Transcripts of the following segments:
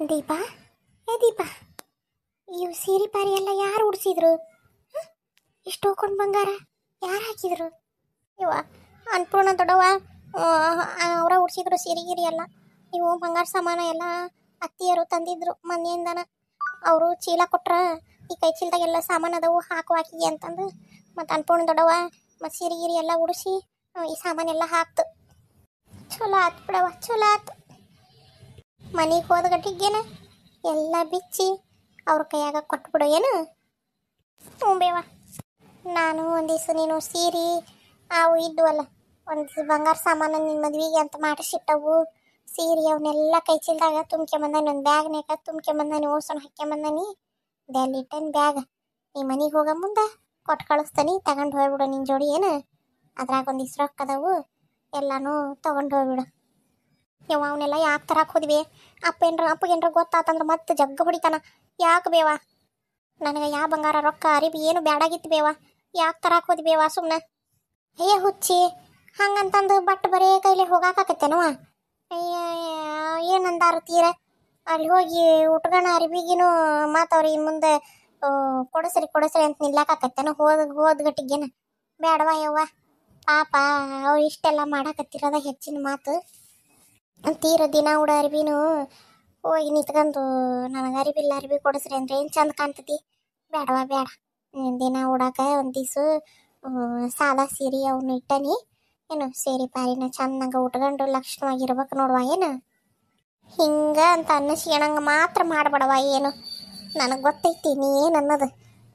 ದೀಪ ದೀಪ ಇವು ಸೀರೆ ಪಾರಿ ಎಲ್ಲ ಯಾರು ಉಡ್ಸಿದ್ರು? ಇಷ್ಟು ಹೋಗ್ಕೊಂಡು ಬಂಗಾರ ಯಾರು ಹಾಕಿದ್ರು? ಇವ ಅನ್ಪೂರ್ಣ ದೊಡ್ಡವ ಅವರ ಉಡ್ಸಿದ್ರು ಸೀರೆ ಗಿರಿ ಎಲ್ಲ. ಇವು ಬಂಗಾರ ಸಾಮಾನು ಎಲ್ಲ ಅತ್ತಿಯರು ತಂದಿದ್ರು ಮನೆಯಿಂದನ. ಅವರು ಚೀಲ ಕೊಟ್ರ ಈ ಕೈ ಚೀಲದಾಗೆಲ್ಲ ಸಾಮಾನು ಅದವು ಹಾಕಿ ಅಂತಂದು ಮತ್ತು ಅನ್ಪೂರ್ಣ ದೊಡ್ಡವ ಮತ್ತು ಸೀರೆ ಗಿರಿ ಎಲ್ಲ ಉಡಿಸಿ ಈ ಸಾಮಾನೆಲ್ಲ ಹಾಕ್ತು. ಚಲೋ ಆತು ಬಿಡವ, ಚಲೋ ಆತು. ಮನೆಗೆ ಹೋದ ಗಟ್ಟಿಗೇನ ಎಲ್ಲ ಬಿಚ್ಚಿ ಅವ್ರ ಕೈಯಾಗ ಕೊಟ್ಬಿಡು ಏನು? ಹ್ಞೂ ಬೇವ. ನಾನು ಒಂದು ದಿವಸ ನೀನು ಸೀರೆ ಅವು ಇದ್ವಲ್ಲ, ಒಂದು ಬಂಗಾರ ಸಾಮಾನು ನಿನ್ನ ಮದುವೆಗೆ ಅಂತ ಮಾಡಿಸಿಟ್ಟವು ಸೀರೆ, ಅವನ್ನೆಲ್ಲ ಕೈ ಚೀಲದಾಗ ತುಂಬ್ಕೊಂಬಂದಾನಿ, ಒಂದು ಬ್ಯಾಗ್ನಾಗ ತುಂಬ್ಕೊಂಬಂದಾನಿ, ಓಸಣ ಹಾಕ್ಕೊಂಬಂದಾನಿ. ಡೆಲ್ಲಿಟನ್ ಬ್ಯಾಗ್ ನೀ ಮನೆಗೆ ಹೋಗೋ ಮುಂದೆ ಕೊಟ್ಟು ಕಳಿಸ್ತಾನೆ, ತಗೊಂಡು ಹೋಗ್ಬಿಡು ನಿನ್ನ ಜೋಡಿ ಏನು? ಅದ್ರಾಗ ಒಂದು ಇಷ್ಟು ರೊಕ್ಕ ಅದಾವು, ಎಲ್ಲನೂ ತೊಗೊಂಡು ಹೋಗ್ಬಿಡು. ಯವ್ವ ಅವನ್ನೆಲ್ಲ ಯಾಕೆ ತರಕ್ಕೆ ಹೋದ್ವಿ? ಅಪ್ಪಗೇನ್ರ ಗೊತ್ತಾತಂದ್ರೆ ಮತ್ತೆ ಜಗ್ಗ ಹೊಡಿತಾನ. ಯಾಕೆ ಬೇವ? ನನಗೆ ಯಾವ ಬಂಗಾರ ರೊಕ್ಕ ಅರಿಬಿ ಏನು ಬ್ಯಾಡಾಗಿತ್ತು ಬೇವ. ಯಾಕೆ ತರಕ್ಕೆ ಹೋದ್ವಿ ಬೇವ ಸುಮ್ಮನೆ? ಅಯ್ಯ ಹುಚ್ಚಿ, ಹಂಗಂತಂದು ಬಟ್ ಬರೇ ಕೈಲಿ ಹೋಗಾಕತ್ತೇನವ? ಅಯ್ಯ ಏನಂದಾರು ತೀರ ಅಲ್ಲಿ ಹೋಗಿ ಉಟ್ಗಣ ಅರಿಬಿಗಿನೂ ಮತ್ತು ಅವ್ರಿಗೆ ಮುಂದೆ ಕೊಡಸ್ರಿ ಅಂತ ನಿಲ್ಲಾಕತ್ತೇನೋ ಹೋದ ಗಟ್ಟಿಗೇನ? ಬೇಡವಾ ಯವ್ವ, ಪಾಪ ಅವ್ರು ಇಷ್ಟೆಲ್ಲ ಮಾಡಾಕತ್ತಿರೋದ ಹೆಚ್ಚಿನ ಮಾತು. ತೀರ ದಿನ ಉಡ ಅರಿಬಿನೂ ಹೋಗಿ ನಿಂತ್ಕೊಂಡು ನನಗೆ ಅರಿಬಿ ಕೊಡಿಸ್ರಿ ಅಂದ್ರೆ ಏನು ಚಂದ ಕಾಣ್ತತಿ? ಬೇಡವಾ ಬೇಡ. ದಿನ ಉಡಾಕ ಒಂದು ದಿವ್ಸ ಸಾದಾ ಸೀರೆ ಅವನು ಇಟ್ಟನಿ ಏನು, ಸೀರೆ ಪಾರಿನ ಚಂದಂಗ ಉಟ್ಕೊಂಡು ಲಕ್ಷಣವಾಗಿರ್ಬೇಕು ನೋಡುವ ಏನು? ಹಿಂಗ ಅಂತ ಅನ್ನಿಸ್ಕೊಳಂಗೆ ಮಾತ್ರ ಮಾಡಬೇಡವ ಏನು? ನನಗೆ ಗೊತ್ತೈತಿ ನೀ ಏನು ಅನ್ನೋದು,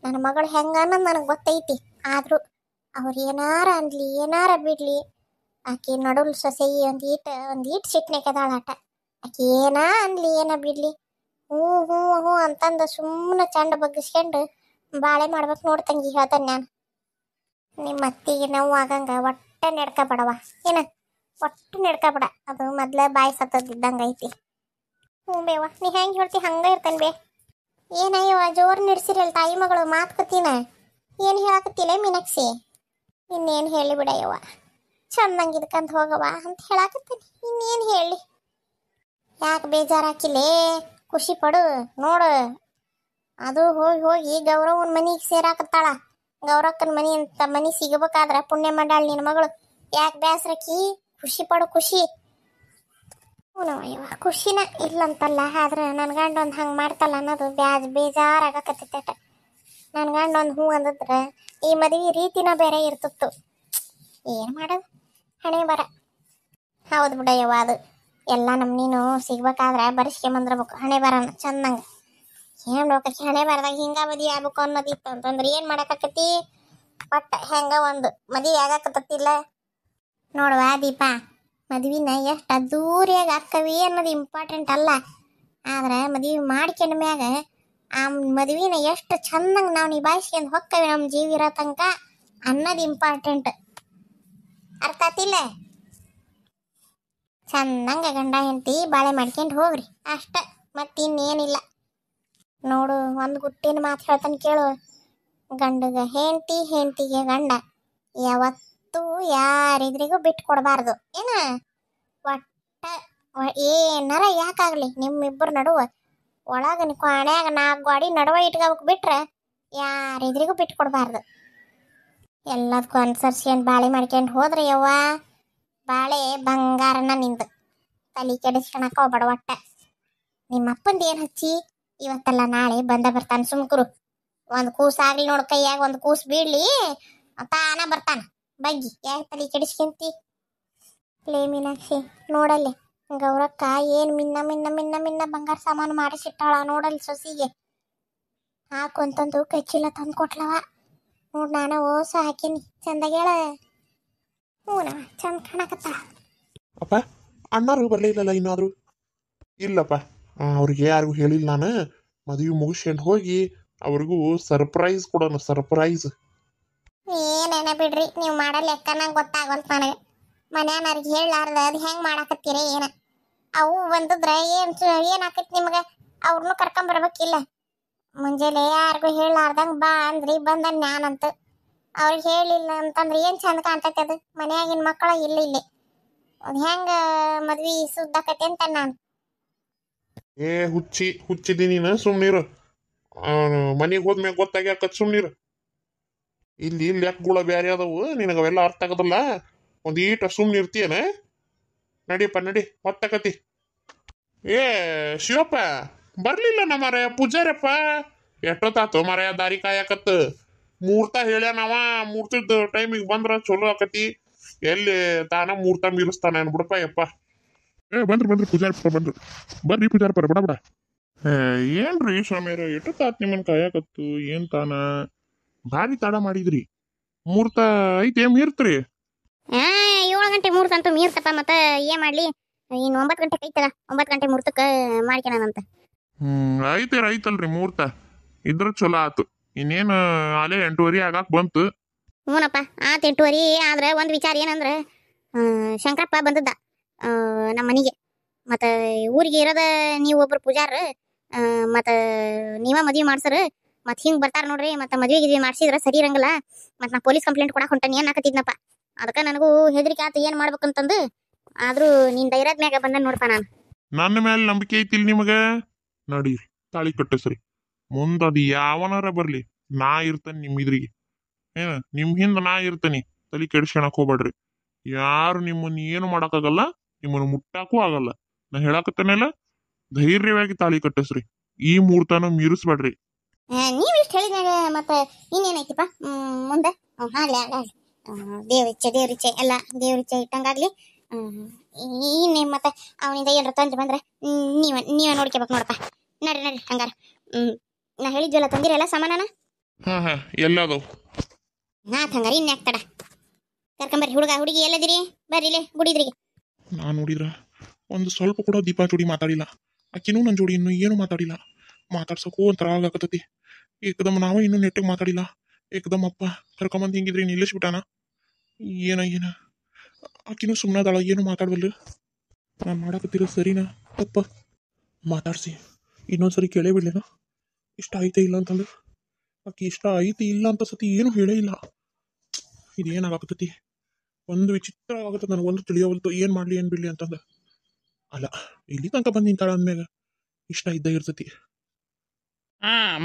ನನ್ನ ಮಗಳು ಹೆಂಗ ಅನ್ನೋದು ನನಗೆ ಗೊತ್ತೈತಿ. ಆದರೂ ಅವ್ರು ಏನಾರ ಅನ್ಲಿ ಏನಾರ ಬಿಡ್ಲಿ, ಆಕೆ ನಡುಲ್ ಸೊಸೆ ಒಂದೀಟ್ ಸಿಟ್ನೇಕದಾಳಾಟ. ಆಕೆ ಏನ ಅನ್ಲಿ ಏನ ಬಿಡ್ಲಿ, ಹ್ಞೂ ಹ್ಞೂ ಹ್ಞೂ ಅಂತಂದು ಸುಮ್ಮನೆ ಚಂಡ ಬಗ್ಗಿಸ್ಕೊಂಡು ಬಾಳೆ ಮಾಡ್ಬೇಕು ನೋಡ್ತಂಗಿ ಹೇಳ್ತಾನೆ ನಾನು. ನಿಮ್ಮ ಅತ್ತಿಗೆ ನೋವು ಆಗಂಗ ಒಟ್ಟೆ ನಡ್ಕೊಬೇಡವ ಏನ, ಒಟ್ಟು ನಡ್ಕೊಬೇಡ. ಅದು ಮೊದ್ಲ ಬಾಯಿ ಸತ್ತದಿದ್ದಂಗೆ ಐತಿ. ಹ್ಞೂ ಬೇವ, ನೀ ಹೆಂಗೆ ಹೇಳ್ತಿ ಹಂಗೆ ಇರ್ತಾನೆ ಬೇ. ಏನಯ್ಯವ ಜೋರು ನಡೆಸಿರಲ್ಲ ತಾಯಿ ಮಗಳು ಮಾತ್ಕತೀನ, ಏನು ಹೇಳಕತ್ತಿಲ್ಲ ಮೀನಾಕ್ಷಿ? ಇನ್ನೇನು ಹೇಳಿ ಬಿಡಯ್ಯವ, ಚಂದಂಗೆ ಇದ್ಕಂತ ಹೋಗವ ಅಂತ ಹೇಳಾಕತ್ತೀನಿ. ಇನ್ನೇನು ಹೇಳಿ? ಯಾಕೆ ಬೇಜಾರಾಕಿಲ್ಲೇ? ಖುಷಿ ಪಡು ನೋಡು. ಅದು ಹೋಗಿ ಗೌರವನ ಮನೆಗೆ ಸೇರಾಕತ್ತಾಳ. ಗೌರಕ್ಕನ ಮನೆ ಅಂತ ಮನೆ ಸಿಗಬೇಕಾದ್ರೆ ಪುಣ್ಯ ಮಾಡಾಳ ನಿನ್ನ ಮಗಳು. ಯಾಕೆ ಬೇಸರಕ್ಕಿ? ಖುಷಿ ಪಡು, ಖುಷಿ. ಹ್ಞೂನವ್ವ, ಖುಷಿನ ಇಲ್ಲಂತಲ್ಲ, ಆದ್ರೆ ನನ್ನ ಗಂಡ ಒಂದು ಹಂಗೆ ಮಾಡ್ತಲ್ಲ ಅನ್ನೋದು ಬೇಜಾರಾಗಕತ್ತೈತೆ. ನನ್ನ ಗಂಡ ಒಂದು ಹ್ಞೂ ಅಂದಿದ್ರೆ ಈ ಮದುವೆ ರೀತಿನ ಬೇರೆ ಇರ್ತಿತ್ತು. ಏನು ಮಾಡೋದು, ಹಣೆ ಬರ. ಹೌದು ಬಿಡಯ್ಯವ್ವ, ಅದು ಎಲ್ಲ ನೀನು ಸಿಗ್ಬೇಕಾದ್ರೆ ಬರ್ಸ್ಕೊಂಬಂದಿರ್ಬೇಕು ಹಣೆ ಬರನ ಚಂದಂಗೆ. ಏನು ನೋಕಿ ಹಣೆ ಬರದಾಗ ಹಿಂಗ ಮದುವೆ ಆಗ್ಬೇಕು ಅನ್ನೋದಿತ್ತು ಅಂತಂದ್ರೆ ಏನು ಮಾಡಕತ್ತೈತಿ? ಒಟ್ಟು ಹೆಂಗ ಒಂದು ಮದುವೆ ಆಗಾಕತ್ತಿಲ್ಲ ನೋಡುವ ದೀಪ. ಮದುವಿನ ಎಷ್ಟು ಅದ್ದೂರಿಯಾಗಿ ಆಕ್ಕವಿ ಅನ್ನೋದು ಇಂಪಾರ್ಟೆಂಟ್ ಅಲ್ಲ, ಆದ್ರೆ ಮದುವೆ ಮಾಡ್ಕೊಂಡ ಮ್ಯಾಗ ಆ ಮದುವಿನ ಎಷ್ಟು ಚಂದಂಗೆ ನಾವು ನಿಭಾಯಿಸ್ಕೊಂಡು ಹೊಕ್ಕವಿ ನಮ್ಮ ಜೀವ ಇರೋ ತನಕ ಅನ್ನೋದು ಇಂಪಾರ್ಟೆಂಟ್. ಅರ್ಥ ಆತಿಲ್ಲ? ಚಂದಂಗ ಗಂಡ ಹೆಂಡತಿ ಬಾಳೆ ಮಾಡ್ಕೊಂಡು ಹೋಗ್ರಿ ಅಷ್ಟ, ಮತ್ತಿನ್ನೇನಿಲ್ಲ. ನೋಡು ಒಂದು ಗುಟ್ಟಿನ ಮಾತು ಹೇಳ್ತಾನೆ ಕೇಳು, ಗಂಡಗ ಹೆಂಡತಿ ಹೆಂಡತಿಗೆ ಗಂಡ ಯಾವತ್ತೂ ಯಾರಿದ್ರಿಗೂ ಬಿಟ್ಟು ಕೊಡಬಾರ್ದು ಏನ? ಒಟ್ಟ ಏನಾರ ಯಾಕಾಗಲಿ ನಿಮ್ಮಿಬ್ಬರು ನಡುವ ಒಳಗ ಕೊನೆಯಾಗ 4 ಗಾಡಿ ನಡುವ ಇಟ್ಕೋಬೇಕು, ಬಿಟ್ರೆ ಯಾರಿದ್ರಿಗೂ ಬಿಟ್ಟು ಕೊಡಬಾರ್ದು. ಎಲ್ಲದಕ್ಕೂ ಅನುಸರಿಸ್ಕೊಂಡು ಬಾಳೆ ಮಾಡ್ಕೊಂಡು ಹೋದ್ರೆ ಯವ್ವ ಬಾಳೆ ಬಂಗಾರನ ನಿಂದು. ತಲೆ ಕೆಡಿಸ್ಕೊಳಕ್ಕೆ ಹೋಗ್ಬೇಡ ಒಟ್ಟ. ನಿಮ್ಮಪ್ಪಂದು ಏನು ಹಚ್ಚಿ ಇವತ್ತಲ್ಲ ನಾಳೆ ಬರ್ತಾನೆ, ಸುಮ್ಕರು. ಒಂದು ಕೂಸಾಗ್ಲಿ ನೋಡು ಕೈಯಾಗ, ಒಂದು ಕೂಸು ಬೀಳ್ಲಿ ತಾನ ಬರ್ತಾನ ಬಗ್ಗಿ. ಯಾಕೆ ತಲೆ ಕೆಡಿಸ್ಕೊಂತಿ? ಲೇ ಮೀನಾಕ್ಷಿ ನೋಡಲ್ಲಿ, ಗೌರಕ್ಕ ಏನು ಮಿನ್ನ ಬಂಗಾರ ಸಾಮಾನು ಮಾಡಿಸಿಟ್ಟಾಳ ನೋಡಲ್ಲಿ ಸೊಸಿಗೆ. ಹಾಕು ಅಂತಂದು ಕೈ ಚೀಲ ತಂದು ಕೊಟ್ಲವ ನೋಡು. ನಾನು ಓಸ ಹಾಕೀನಿ ಚಂದಾಗೇಳ. ಹ್ಞೂನ ಚಂದ ಕಾಣಕತ್ತಾಳ. ಅಪ್ಪ ಅಣ್ಣಾರು ಬರಲಿಲ್ಲಲ್ಲ ಇನ್ನಾದರೂ? ಇಲ್ಲಪ್ಪ, ಅವ್ರಿಗೆ ಯಾರಿಗೂ ಹೇಳಿಲ್ಲ ನಾನು. ಮದುವೆ ಮುಗಿಸ್ಕೊಂಡು ಹೋಗಿ ಅವ್ರಿಗೂ ಸರ್ಪ್ರೈಸ್ ಕೊಡೋಣ, ಸರ್ಪ್ರೈಸ್. ಏನೇನ ಬಿಡ್ರಿ, ನೀವು ಮಾಡೋ ಲೆಕ್ಕ ನಂಗೆ ಗೊತ್ತಾಗಲ್ತ ನನಗೆ. ಮನ್ಯಾನವ್ರಿಗೆ ಹೇಳಾರ್ದ ಅದು ಹೆಂಗೆ ಮಾಡಾಕತ್ತೀರ ಏನ? ಅವು ಬಂದಿದ್ರೆ ಏನಾಕೈತಿ ನಿಮ್ಗೆ? ಅವ್ರನ್ನೂ ಕರ್ಕೊಂಬರ್ಬೇಕಿಲ್ಲ. ಮುಂಜಾನೆ ಯಾರಿಗೂ ಹೇಳಾರ್ದಂಗೆ ಬಾ ಅಂದ್ರಿ, ಬಂದ ನಾನಂತ. ಅವ್ರಿಗೆ ಹೇಳಿಲ್ಲ ಅಂತಂದ್ರೆ ಏನು ಚಂದ ಕಾಣ್ತೈತೆ ಅದು? ಮನ್ಯಾಗಿನ ಮಕ್ಕಳ ಇಲ್ಲಿ ಅದು ಹೆಂಗೆ ಮದ್ವೆ ಸುದ್ದಾಕೈತೆ ಅಂತ ನಾನು ಏ ಹುಚ್ಚಿದಿ ನೀನು ಸುಮ್ನಿರು. ಮನೆಗೆ ಹೋದ್ಮ್ಯಾಗ ಗೊತ್ತಾಗ್ಯಾಕತ್ ಸುಮ್ನಿರು. ಇಲ್ಲಿ ಲೆಕ್ಕಗಳ ಬ್ಯಾರೆ ಅದಾವು, ನಿನಗವೆಲ್ಲ ಅರ್ಥ ಆಗೋದಿಲ್ಲ. ಒಂದೀಟ ಸುಮ್ನಿರ್ತೀಯನ? ನಡಿಯಪ್ಪ ನಡಿ, ಹೊತ್ತಾಕತಿ. ಏ ಶಿವಪ್ಪ ಬರ್ಲಿಲ್ಲ ಮಾರಾಯ ಪೂಜಾರಪ್ಪ. ಎಷ್ಟೊತ್ತಾತು ಮಾರಾಯ ದಾರಿ ಕಾಯಕತ್ತ. ಮುಹೂರ್ತ ಹೇಳ್ಯಾನವ, ಮುಹೂರ್ತದ ಟೈಮಿಗೆ ಬಂದ್ರ ಚಲೋ ಆಕತಿ. ಎಲ್ಲಿ ತಾನ ಮುಹೂರ್ತ ಮೀರಿಸ್ತಾನ ಅನ್ಬಿಡಪ್ಪ ಯಪ್ಪ. ಬಂದ್ರಿ ಪೂಜಾರಪ್ಪ ಬಂದ್ರು. ಬರ್ರಿ ಪೂಜಾರಪ್ಪ ಬಡ ಬಡ. ಏನ್ರಿ ಸ್ವಾಮಿಯರ ಎಷ್ಟೊತ್ತಾತ್ ನಿಮ್ಮನ್ ಕಾಯಕತ್ತು? ಏನ್ ತಾನ ಭಾರಿ ತಡ ಮಾಡಿದ್ರಿ. ಮುಹೂರ್ತ ಐತೆ ಮೀರ್ತ್ರಿ. 7 ಗಂಟೆ ಮುಹೂರ್ತ ಅಂತೂ ಮೀರ್ತಪ್ಪ. ಮತ್ತೆ ಏನ್ ಮಾಡ್ಲಿ, ಇನ್ನು 9 ಗಂಟೆಗೆ ಐತಲ್ಲ, 9 ಗಂಟೆ ಮುಹೂರ್ತಕ್ಕೆ ಮಾಡ್ಕೊಳಂತ. ಐತಲ್ರಿ ಮುಹೂರ್ತ ಇದ್ರ ಚಲೋ ಆತು. ಇನ್ನೇನು ಅಲ್ಲೇ 8:30 ಆಗಾಕ್ ಬಂತು. ಹ್ಞೂನಪ್ಪ ಆತು 8:30. ಆದ್ರೆ ಒಂದು ವಿಚಾರ ಏನಂದ್ರೆ, ಶಂಕರಪ್ಪ ಬಂದದ್ದ ನಮ್ಮ ಮನೆಗೆ. ಮತ್ತು ಊರಿಗೆ ಇರೋದ ನೀವು ಒಬ್ರು ಪೂಜಾರ, ಮತ್ತು ನೀವ ಮದುವೆ ಮಾಡ್ಸರು. ಮತ್ತು ಹಿಂಗೆ ಬರ್ತಾರೆ ನೋಡ್ರಿ, ಮತ್ತು ಮದುವೆ ಮಾಡ್ಸಿದ್ರೆ ಸರಿ ಇರಂಗಿಲ್ಲ. ಮತ್ತು ನಾ ಪೊಲೀಸ್ ಕಂಪ್ಲೇಂಟ್ ಕೊಡಕ್ಕೆ ಹೊಂಟನಿ ಏನು ಹಾಕತ್ತಿದ್ನಪ್ಪ. ಅದಕ್ಕೆ ನನಗೂ ಹೆದರಿಕೆ ಆತು ಏನು ಮಾಡ್ಬೇಕಂತಂದು. ಆದರೂ ನೀನು ಧೈರ್ಯದ ಮ್ಯಾಗ ಬಂದ ನೋಡಪ್ಪ ನಾನು. ನನ್ನ ಮೇಲೆ ನಂಬಿಕೆ ಐತಿಲ್ ನಿಮಗೆ? ನಡೀರಿ ತಾಳಿ ಕಟ್ಟಿಸ್ರಿ. ಮುಂದದು ಯಾವನಾರ ಬರ್ಲಿ, ನಾ ಇರ್ತೇನೆ ನಿಮ್ಮ ಇದ್ರಿಗೆ. ಏನ ನಿಮ್ ಹಿಂದ ನಾ ಇರ್ತೇನಿ. ತಲೆ ಕೆಡಿಸ್ಕೊಳಕ್ ಹೋಗ್ಬೇಡ್ರಿ. ಯಾರು ನಿಮ್ಮನ್ನ ಏನು ಮಾಡಕ್ಕಾಗಲ್ಲ, ನಿಮ್ಮನ್ನು ಮುಟ್ಟಾಕೂ ಆಗಲ್ಲ. ನಾ ಹೇಳಾಕತ್ತೇನಲ್ಲ, ಧೈರ್ಯವಾಗಿ ತಾಳಿ ಕಟ್ಟಿಸ್ರಿ. ಈ ಮುಹೂರ್ತನ ಮೀರಿಸ್ಬೇಡ್ರಿ. ನೀವಿಷ್ಟು ಹೇಳಿದಾಗ ಮತ್ತೆ ಇನ್ನೇನೈತಿಪ್ಪ ಮುಂದೆ? ಹಾಗ್ಲಿ ದೇವ್ರಿಚ್ಛೆ ಎಲ್ಲ ದೇವ್ರಿಚ್ಛೆ ಇಟ್ಟಂಗಾಗ್ಲಿ. ಇನ್ನೇ ಮತ್ತೆ ಅವನಿಂದ ಏನಾರ ತಂದ್ರೆ ಬಂದ್ರೆ ನೀವೇ ನೋಡ್ಕೋಬೇಕು ನೋಡಪ್ಪ. ನಡ್ರಿ ಹಂಗಾರ. ನಾ ಹೇಳಿದ್ವಲ್ಲ ತಂದಿರಲ್ಲ ಸಾಮಾನ. ಹಾ ಎಲ್ಲದು ಹಂಗಾರ ಇನ್ಯಾಕ್ ತಡ, ಕರ್ಕೊಂಬರ್ರಿ. ಹುಡುಗಿ ಎಲ್ಲದಿರಿ? ಬರ್ರಿ ಇಲ್ಲೇ ಗುಡಿದ್ರಿಗೆ. ನಾನು ನೋಡಿದ್ರ ಒಂದು ಸ್ವಲ್ಪ ಕೂಡ ದೀಪಾ ಜೋಡಿ ಮಾತಾಡಿಲ್ಲ. ಆಕಿನೂ ನನ್ನ ಜೋಡಿ ಇನ್ನೂ ಏನು ಮಾತಾಡಿಲ್ಲ. ಮಾತಾಡ್ಸೋಕು ಒಂಥರ ಆಗಕತ್ತತಿ. ಏಕದಮ್ ನಾವು ಇನ್ನೂ ನೆಟ್ಟಿಗೆ ಮಾತಾಡಿಲ್ಲ. ಏಕದಮ್ ಅಪ್ಪ ಕರ್ಕೊಂಬಂದು ಹಿಂಗಿದ್ರಿ ನಿಲ್ಲಿಸ್ಬಿಟ್ಟಾನ. ಏನ ಆಕಿನೂ ಸುಮ್ಮನದಾಳ, ಏನು ಮಾತಾಡ್ವಲ್ಲ. ನಾನು ಮಾಡಕತ್ತಿರೋ ಸರಿನಾ ತಪ್ಪ? ಮಾತಾಡ್ಸಿ ಇನ್ನೊಂದ್ಸರಿ ಕೇಳೇ ಬಿಡ್ಲೇನ ಇಷ್ಟ ಐತೆ ಇಲ್ಲ ಅಂತಂದ್ರೆ. ಆಕಿ ಇಷ್ಟ ಐತಿ ಇಲ್ಲ ಅಂತ ಸತಿ ಏನು ಹೇಳೇ ಇಲ್ಲ. ಇದೇನಾಗಕತ್ತತಿ? ಒಂದು ವಿಚಿತ್ರ ಆಗತ್ತೆ ನನಗೆ. ಒಂದು ತಿಳಿಯವಲ್ತು ಏನು ಮಾಡಲಿ ಏನು ಬಿಡಲಿ ಅಂತಂದ. ಅಲ್ಲ, ಇಲ್ಲಿ ತನಕ ಬಂದು ನಿಂತಾಳ ಅಂದ್ಮ್ಯಾಗ ಇಷ್ಟ ಇದ್ದ ಇರ್ತತಿ.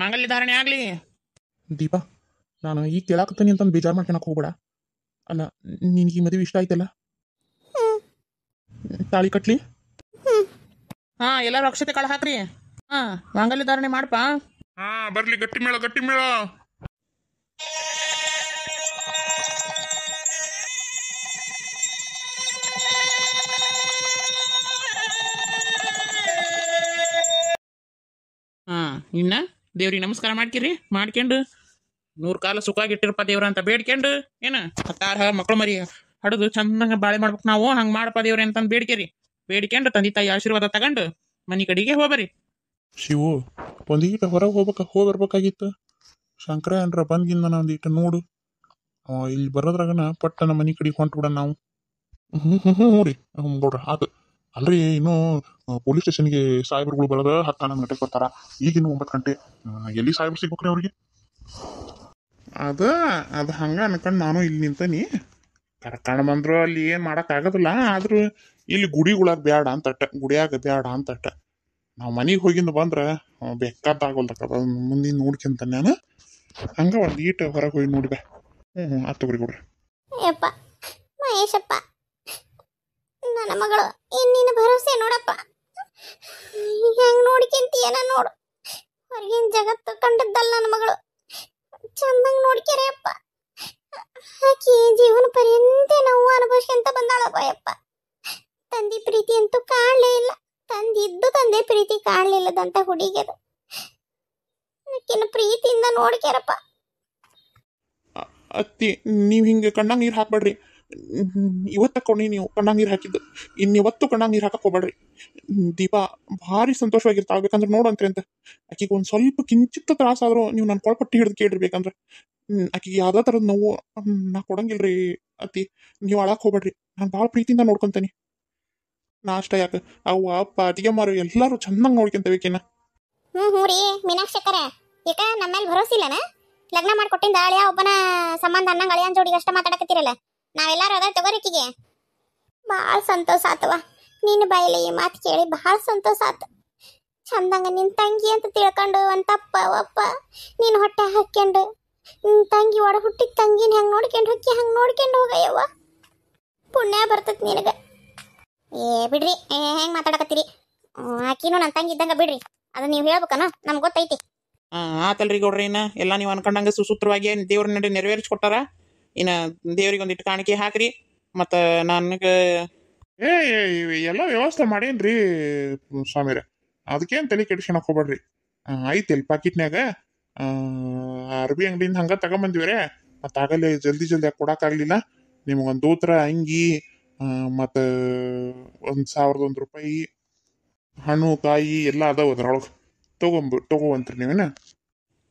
ಮಂಗಲ್ಯ ಧಾರಣೆ ಆಗ್ಲಿ. ದೀಪಾ, ನಾನು ಈಗ ಕೇಳಾಕತ್ತೀನಿ ಅಂತಂದು ಬೇಜಾರು ಮಾಡ್ಕೊಳಕ್ ಹೋಗ್ಬೇಡ. ಅಲ್ಲ, ನಿನಗೆ ಈ ಮದುವೆ ಇಷ್ಟ ಆಯ್ತಲ್ಲ? ತಾಳಿ ಕಟ್ಲಿ? ಎಲ್ಲರೂ ಅಕ್ಷತೆ ಕಾಳು ಹಾಕ್ರಿ. ಮಂಗಲ್ಯ ಧಾರಣೆ ಮಾಡಪ್ಪ. ಬರ್ಲಿ ಗಟ್ಟಿ ಮೇಳ ಗಟ್ಟಿ ಮೇಳ. ಇನ್ನ ದೇವ್ರಿಗೆ ನಮಸ್ಕಾರ ಮಾಡ್ಕಿರಿ. ಮಾಡ್ಕೊಂಡು 100 ಕಾಲ ಸುಖಾಗಿಟ್ಟಿರಪ್ಪ ದೇವ್ರ ಅಂತ ಬೇಡ್ಕೊಂಡು, ಹತ್ತಾರ ಮಕ್ಕಳು ಮರಿ ಹಡದು ಚಂದಂಗ ಬಾಳೆ ಮಾಡ್ಬೇಕು ನಾವು. ಹಂಗೆ ಮಾಡಪ್ಪ ದೇವ್ರ ಅಂತಂದು ಬೇಡ್ಕೇರಿ. ಬೇಡ್ಕೊಂಡು ತಂದೆ ತಾಯಿ ಆಶೀರ್ವಾದ ತಗೊಂಡು ಮನೆ ಕಡೆಗೆ ಹೋಗ್ಬರಿ. ಶಿವು, ಒಂದೀಟ ಹೊರಗೆ ಹೋಗ್ಬರ್ಬೇಕಾಗಿತ್ತು. ಶಂಕರ ಏನ್ರ ಬಂದ್ಗಿಂದ ಒಂದೀಟ ನೋಡು. ಇಲ್ಲಿ ಬರೋದ್ರಾಗನ ಪಟ್ಟನ ಮನೆ ಕಡೆಗೆ ಹೊಂಟು ಬಿಡ ನಾವು. ರೀ ನೋಡ್ರಿ ಆತು. ಅಲ್ರಿ ಇನ್ನು ಪೊಲೀಸ್ ಸ್ಟೇಷನ್ಗೆ ಸಾಹೇಬ್ರುಗಳು ಬರೋದ 10-11 ಗಂಟೆಗೆ ಬರ್ತಾರ. ಈಗಿನ್ನು 9 ಗಂಟೆ. ಎಲ್ಲಿ ಸಾಹೇಬ್ರು ಸಿಗ್ಬೇಕ್ರಿ ಅವ್ರಿಗೆ? ಅದು ಹಂಗ ಅನ್ಕೊಂಡು ನಾನು ಇಲ್ಲಿ ನಿಂತನಿ. ಕರ್ಕೊಂಡು ಬಂದ್ರು ಅಲ್ಲಿ ಏನು ಮಾಡೋಕ್ಕಾಗೋದಿಲ್ಲ. ಆದ್ರೂ ಇಲ್ಲಿ ಗುಡಿಗಳಾಗ ಬೇಡ ಅಂತಟ್ಟ, ಗುಡಿಯಾಗ ಬೇಡ ಅಂತಟ್ಟ. ನಾವು ಮನೆಗೆ ಹೋಗಿಂದ ಬಂದ್ರೆ ಬೇಕಾದಾಗೋಲ್ದಕ್ಕ ಮುಂದಿನ ನೋಡ್ಕೊಂತ ನಾನು. ಹಂಗ ಒಂದು ಈಟ ಹೊರಗೆ ಹೋಗಿ ನೋಡಿದೆ. ಆತು ತಗೋರಿ ಕೊಡ್ರಿ. ಯಪ್ಪ ಮಹೇಶಪ್ಪ, ನನ್ನ ಮಗಳು ಇನ್ನಿನ ಭರವಸೆ ನೋಡಪ್ಪ. ಹೆಂಗ್ ನೋಡ್ಕೊಂತೀಯನ ನೋಡು. ಹೊರಗಿನ ಜಗತ್ತು ಕಂಡದ್ದಲ್ಲ ನನ್ನ ಮಗಳು. ಚಂದಂಗ್ ನೋಡ್ಕೆರೆಯಪ್ಪ. ಆಕಿ ಜೀವನ ಪರ್ಯಂತ ನೋವು ಅನುಭವಿಸ್ಕೊಂತ ಬಂದಾಳಪ್ಪ ಯಪ್ಪ. ತಂದೆ ಪ್ರೀತಿ ಅಂತೂ ಕಾಣಲೇ ಇಲ್ಲ. ತಂದೆ ಪ್ರೀತಿ ಕಾಣಲಿಲ್ಲದಂತ ಹುಡುಗಿಯದು. ಆಕಿನ ಪ್ರೀತಿಯಿಂದ ನೋಡ್ಕ್ಯಾರಪ್ಪ. ಅತ್ತಿ, ನೀವು ಹಿಂಗೆ ಕಣ್ಣಾಗ ನೀರು ಹಾಕ್ಬೇಡ್ರಿ. ಇವತ್ತಕ್ಕೊಂಡಿ ನೀವು ಕಣ್ಣಾಗ ನೀರು ಹಾಕಿದ್ದು. ಇನ್ನಿವತ್ತು ಕಣ್ಣಾಗ ನೀರು ಹಾಕಕ್ಕೆ ಹೋಗ್ಬೇಡ್ರಿ. ದೀಪಾ ಭಾರಿ ಸಂತೋಷವಾಗಿರ್ತಾಳೆ. ಬೇಕಂದ್ರೆ ನೋಡಂತ್ರಿ ಅಂತ. ಆಕಿಗೆ ಒಂದು ಸ್ವಲ್ಪ ಕಿಂಚಿತ್ತ ತ್ರಾಸ ಆದರೂ ನೀವು ನನ್ನ ಕೊಳಪಟ್ಟಿ ಹಿಡಿದು ಕೇಳಿರ್ಬೇಕಂದ್ರೆ. ಆಕಿಗೆ ಯಾವುದೇ ಥರದ ನೋವು ನಾ ಕೊಡಂಗಿಲ್ರಿ ಅತ್ತಿ. ನೀವು ಅಳಕ್ಕೆ ಹೋಗ್ಬೇಡ್ರಿ. ನಾನು ಭಾಳ ಪ್ರೀತಿಯಿಂದ ನೋಡ್ಕೊತೀನಿ. ನಾ ಅಷ್ಟ ಯಾಕೆ, ಅವ್ವ ಅಪ್ಪ ಅತ್ತಿಗೆ ಮಾರು ಎಲ್ಲರೂ ಚೆನ್ನಾಗಿ ನೋಡ್ಕೊಂತಬೇಕಿನ. ಹ್ಞೂ ರೀ ಮೀನಾಕ್ಷಕರ, ಯಾಕ ನಮ್ಮ ಮೇಲೆ ಭರೋಸೆ ಇಲ್ಲನ? ಲಗ್ನ ಮಾಡ್ಕೊಟ್ಟಿಂದ ಅಳಿಯ ಒಬ್ಬನ ಸಂಬಂಧ ಅನ್ನಂಗೆ ಅಳಿಯನ್ ಜೋಡಿಗೆ ಅಷ್ಟ ಮಾತಾಡಕತ್ತಿರಲ್ಲ. ನಾವೆಲ್ಲಾರು ಅದ ತಗೋರಿಕಿಗೆ. ಭಾಳ ಸಂತೋಷ ಆತವ ನಿನ್ನ ಬಾಯಲ್ಲಿ ಈ ಮಾತು ಕೇಳಿ. ಭಾಳ ಸಂತೋಷ ಆತ. ಚಂದಂಗ ನಿನ್ ತಂಗಿ ಅಂತ ತಿಳ್ಕೊಂಡು ಒಂದು ತಪ್ಪ ಒಪ್ಪ ನೀನು ಹೊಟ್ಟೆ ಹಾಕ್ಕೊಂಡು ನಿನ್ ತಂಗಿ ಒಡ ಹುಟ್ಟಿದ ತಂಗಿನ ಹೆಂಗೆ ನೋಡ್ಕೊಂಡು ಹೊಕ್ಕಿ ಹಂಗೆ ನೋಡ್ಕೊಂಡು ಹೋಗಯ್ಯವ್ವ ಪುಣ್ಯ ಬರ್ತೈತಿ ನಿನಗೆ. ಬಿಡ್ರಿ ಹೆಂಗೆ ಮಾತಾಡಕತ್ತೀರಿ? ಆಕಿನೂ ನನ್ನ ತಂಗಿ ಇದ್ದಂಗೆ ಬಿಡ್ರಿ, ಅದು ನೀವು ಹೇಳ್ಬೇಕನ ನಮ್ಗೆ ಗೊತ್ತೈತಿ. ಆತಲ್ರಿ ಗೌಡ್ರಿ, ಇನ್ನ ಎಲ್ಲ ನೀವು ಅನ್ಕೊಂಡಂಗೆ ಸುಸೂತ್ರವಾಗಿ ದೇವ್ರ ನಡೆ ನೆರವೇರಿಸ್ಕೊಟ್ಟಾರ. ಇನ್ನು ದೇವ್ರಿಗೆ ಒಂದಿಟ್ಟು ಕಾಣಿಕೆ ಹಾಕ್ರಿ. ಮತ್ತು ನನಗೆ ಎಲ್ಲ ವ್ಯವಸ್ಥೆ ಮಾಡೇನ್ರಿ ಸ್ವಾಮಿರ, ಅದಕ್ಕೇನು ತಲೆ ಕೆಡಿಸ್ಕೊಳಕ್ ಹೋಗ್ಬೇಡ್ರಿ. ಐತಿ ಅಲ್ಲಿ ಪಾಕಿಟ್ನ್ಯಾಗ ಅರ್ಬಿ ಅಂಗಡಿಯಿಂದ ಹಂಗೆ ತಗೊಂಬಂದಿವ್ರೆ. ಮತ್ತು ಆಗಲೇ ಜಲ್ದಿ ಯಾಕೆ ಕೊಡೋಕ್ಕಾಗಲಿಲ್ಲ. ನಿಮ್ಗೊಂದು ದೂತ್ರ ಅಂಗಿ ಮತ್ತು 1,001 ರೂಪಾಯಿ ಹಣ್ಣು ಕಾಯಿ ಎಲ್ಲ ಅದಾವ ಅದ್ರೊಳಗೆ. ತಗೋವಂತ್ರಿ ನೀವೇನ?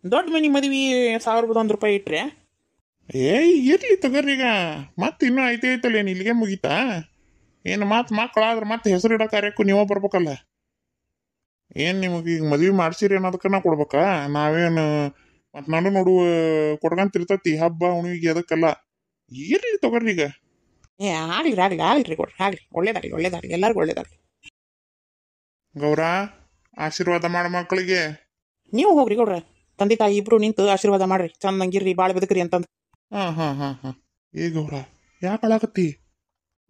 ದೊಡ್ಡ ಮನೆ ಮದ್ವಿ 1,001 ರೂಪಾಯಿ ಇಟ್ರೆ ಇರ್ಲಿ ತಗೋರಿ. ಈಗ ಮತ್ತೆ ಇನ್ನೂ ಐತಲ್ಲ, ಏನು ಇಲ್ಲಿಗೆ ಮುಗೀತಾ ಏನು? ಮಕ್ಕಳಾದ್ರೆ ಮತ್ತೆ ಹೆಸರು ಇಡೋ ಕಾರ್ಯಕ್ಕೂ ನೀವೇ ಬರ್ಬೇಕಲ್ಲ. ಏನು ನಿಮಗೆ ಈಗ ಮದ್ವೆ ಮಾಡ್ಸಿರಿ ಅನ್ನೋದಕ್ಕೆ ನಾ ಕೊಡ್ಬೇಕಾ? ನಾವೇನು ಮತ್ತು ನಾನು ನೋಡುವ ಕೊಡ್ಕಂತಿರ್ತತಿ ಹಬ್ಬ ಹುಣ್ಣಿಗೆ ಅದಕ್ಕೆಲ್ಲ. ಇರ್ಲಿ ತಗೋರಿ ಈಗ. ಆಗ್ಲಿ ಗೌಡ್ರಿ, ಆಗ್ಲಿ, ಒಳ್ಳೇದಾಗಲಿ ಎಲ್ಲರಿಗೂ ಒಳ್ಳೇದಾಗಲಿ. ಗೌರ, ಆಶೀರ್ವಾದ ಮಾಡ ಮಕ್ಕಳಿಗೆ. ನೀವು ಹೋಗ್ರಿ ಗೌಡ್ರ, ತಂದೆ ತಾಯಿ ಇಬ್ರು ನಿಂತು ಆಶೀರ್ವಾದ ಮಾಡ್ರಿ, ಚಂದಂಗಿರ್ರಿ, ಬಾಳೆ ಬದುಕ್ರಿ ಅಂತಂದು. ಹಾಂ ಏ ಗೌರ, ಯಾಕೆ ಅಳಾಕತ್ತಿ?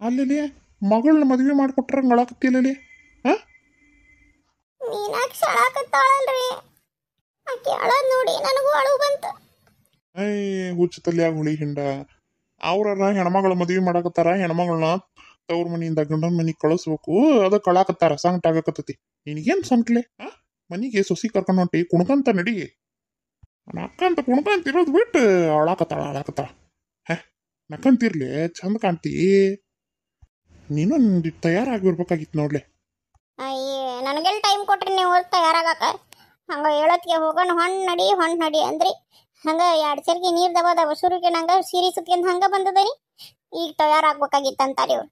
ಅಲ್ಲಿ ಮಗಳನ್ನ ಮದುವೆ ಮಾಡಿಕೊಟ್ರಂಗೆ ಅಳಾಕತ್ತಿ ಅಲ್ಲಿ. ಮೀನಾಕ್ಷಿ ಅಳಾಕತ್ತಾಳಲ್ರಿ, ಆಕೆ ಅಳೋದ್ ನೋಡಿ ನನಗೂ ಅಳು ಬಂತು. ಹುಚ್ಚತಲ್ಲಿ ಆಗ ಹುಳಿ ಹಿಂಡ. ಅವ್ರ ಹೆಣ್ಮಗಳ ಮದುವೆ ಮಾಡಕತ್ತಾರ, ಹೆಣ್ಮಗಳನ್ನ ತವ್ರ ಮನೆಯಿಂದ ಗಂಡನ ಮನೆಗೆ ಕಳಿಸ್ಬೇಕು, ಅದಕ್ಕೆ ಅಳಾಕತ್ತಾರ. ಸಂಕಟ ಆಗಕತ್ತತಿ. ನಿನಗೇನು ಸಂಕಟ್ಲೆ? ಮನೆಗೆ ಸೊಸಿ ಕರ್ಕೊಂಡು ಹೊಂಟಿ ಕುಣ್ಕಂತ ನಡಿ. ನಕ್ಕಂತ ಕುಣ್ಕಂತ ಇರೋದು ಬಿಟ್ಟು ಅಳಾಕತ್ತಾಳ. ನಕ್ಕಂತಿರ್ಲಿ, ಚಂದ ಕಾಣ್ತಿ. ನೀನು ತಯಾರಾಗಿರ್ಬೇಕಾಗಿತ್ತು ನೋಡ್ಲೆ. ನನಗೆಲ್ಲ ಟೈಮ್ ಕೊಟ್ರಿ ನೀವು ತಯಾರಾಗಕ್ಕ. ಹಂಗೆ ಹೇಳತ್ಗೆ ಹೋಗೋಣ ಹೊಣ್ ನಡಿ ಅಂದ್ರಿ. ಹಂಗೆ 2 ಚರ್ಗಿ ನೀರು ದಬ ಸುರುಕೆ ನಂಗೆ ಸೀರೆ ಸುತ್ಕೊಂಡು ಹಂಗೆ ಬಂದದರಿ. ಈಗ ತಯಾರಾಗ್ಬೇಕಾಗಿತ್ತು ಅಂತಾರೆ ಇವ್ರು.